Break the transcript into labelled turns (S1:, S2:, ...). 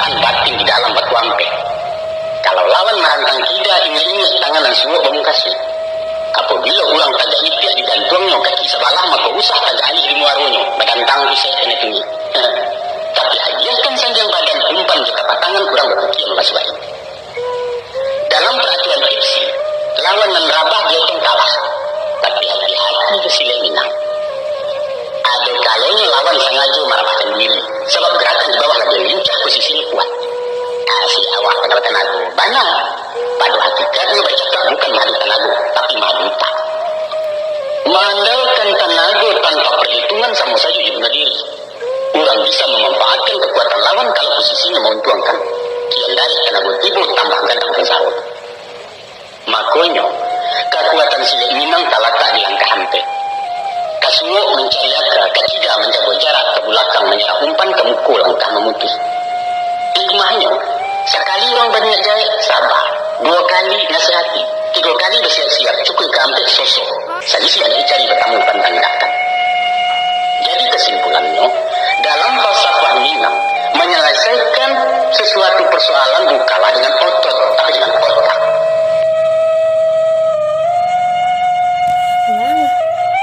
S1: tahan batin di dalam batu ampe. Kalau lawan merantang kida ingat-ingat tangan dan semua bamungkasi. Apabila ulang tagak ipiak di gantuangnya kaki sebalah maka usah tagak alih di muaronyo badan tangguh saya kena tinggi. Tapi hadiahkan sanjang badan umpan juga patangan kurang berpikir masih baik. Dalam peraturan tipsi lawan dan rabah dia kalah. Tapi hati-hati kesila minang. Ada kalanya lawan sengaja merabahkan diri sebab gerakan di bawah lebih lincah posisinya kuat. Si awak pada tenaga banyak. Pada hakikatnya bercakap bukan madu tenaga tapi madu tak. Mengandalkan tenaga tanpa perhitungan sama saja juga diri. Orang bisa memanfaatkan kekuatan lawan kalau posisinya menguntungkan. Kian dari tenaga tidur tambah gantang pensarut. Makanya kekuatan silat minang tak letak di langkah hampir. Kasuok mencari akra, ketiga menjaga jarak ke belakang menyerah umpan ke mukul langkah memutus. Hikmahnya, sekali orang banyak jahit, sabar. 2 kali nasihati. 3 kali bersiap-siap, cukup ke hampir sosok. Saja sih ada